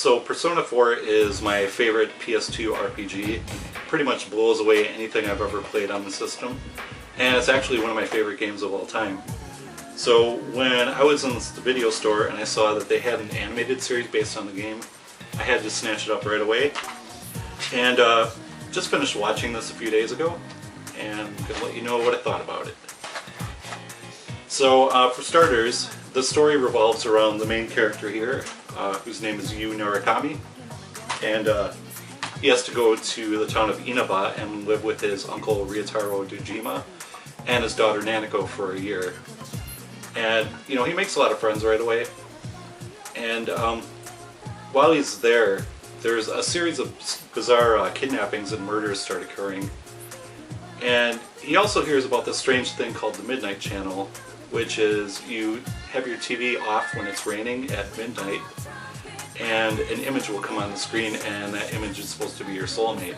So Persona 4 is my favorite PS2 RPG. Pretty much blows away anything I've ever played on the system. And it's actually one of my favorite games of all time. So when I was in the video store and I saw that they had an animated series based on the game, I had to snatch it up right away. And just finished watching this a few days ago, and I'm going to let you know what I thought about it. So for starters, the story revolves around the main character here, whose name is Yu Narukami, and he has to go to the town of Inaba and live with his uncle Ryotaro Dojima and his daughter Nanako for a year. And, you know, he makes a lot of friends right away. And while he's there, there's a series of bizarre kidnappings and murders start occurring. And he also hears about this strange thing called the Midnight Channel, which is you have your TV off when it's raining at midnight, and an image will come on the screen, and that image is supposed to be your soulmate.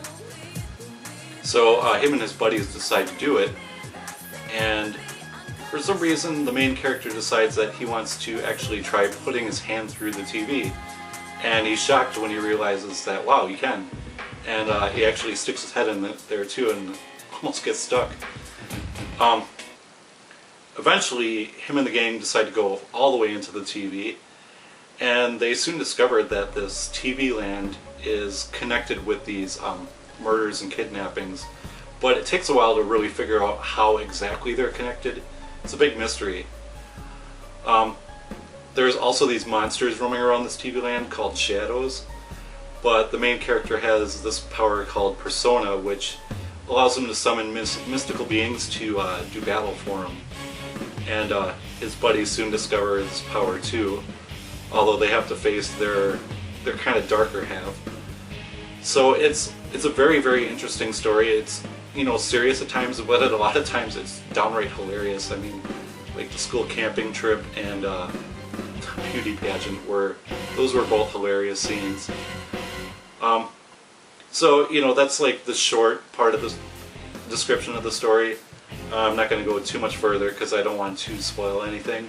So him and his buddies decide to do it, and for some reason the main character decides that he wants to actually try putting his hand through the TV, and he's shocked when he realizes that, wow, you can. And he actually sticks his head in there too and almost gets stuck. Eventually, him and the gang decide to go all the way into the TV, and they soon discover that this TV land is connected with these murders and kidnappings, but it takes a while to really figure out how exactly they're connected. It's a big mystery. There's also these monsters roaming around this TV land called shadows, but the main character has this power called Persona, which allows him to summon mystical beings to do battle for him. And his buddies soon discover this power too, although they have to face their kind of darker half. So it's a very, very interesting story. It's, you know, serious at times, but a lot of times it's downright hilarious. I mean, like the school camping trip and beauty pageant, those were both hilarious scenes. So, you know, that's like the short part of the description of the story. I'm not going to go too much further because I don't want to spoil anything.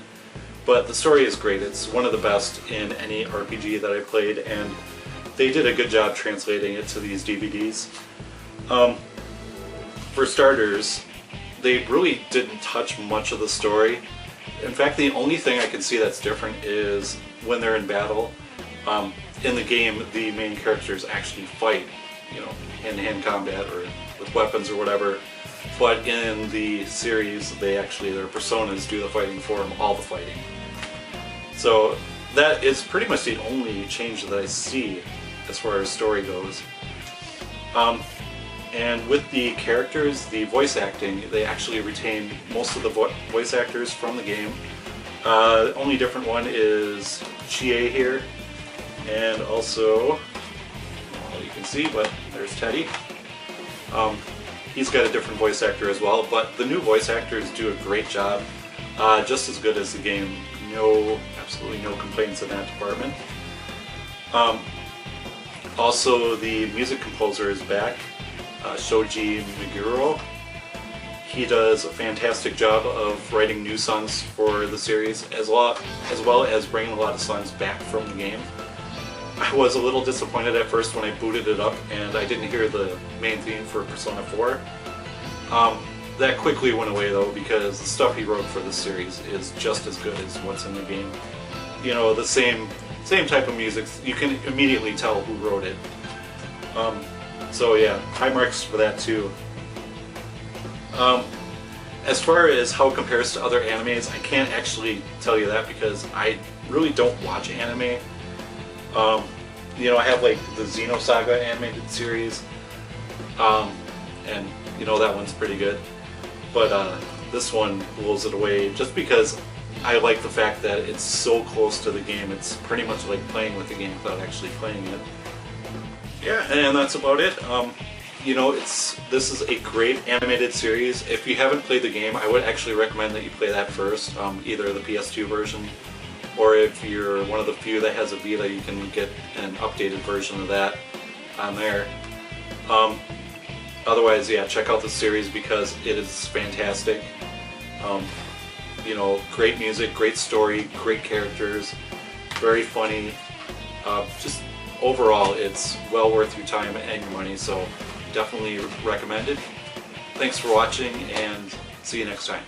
But the story is great. It's one of the best in any RPG that I played, and they did a good job translating it to these DVDs. For starters, they really didn't touch much of the story. In fact, the only thing I can see that's different is when they're in battle. In the game, the main characters actually fight, you know, hand-to-hand combat or with weapons or whatever. But in the series, their personas do the fighting for them, all the fighting. So that is pretty much the only change that I see as far as story goes. And with the characters, the voice acting, they actually retain most of the voice actors from the game. The only different one is Chie here, and also, well, you can see, but there's Teddy. He's got a different voice actor as well, but the new voice actors do a great job, just as good as the game. Absolutely no complaints in that department. Also, the music composer is back, Shoji Meguro. He does a fantastic job of writing new songs for the series, as well as bringing a lot of songs back from the game. I was a little disappointed at first when I booted it up and I didn't hear the main theme for Persona 4. That quickly went away though, because the stuff he wrote for this series is just as good as what's in the game. You know, the same type of music, you can immediately tell who wrote it. So yeah, high marks for that too. As far as how it compares to other animes, I can't actually tell you that because I really don't watch anime. You know, I have like the Xenosaga animated series, and you know, that one's pretty good. But this one blows it away just because I like the fact that it's so close to the game. It's pretty much like playing with the game without actually playing it. Yeah, and that's about it. You know, this is a great animated series. If you haven't played the game, I would actually recommend that you play that first, either the PS2 version, or if you're one of the few that has a Vita, you can get an updated version of that on there. Otherwise, yeah, check out the series because it is fantastic. You know, great music, great story, great characters, very funny, just overall it's well worth your time and your money, so definitely recommended. Thanks for watching and see you next time.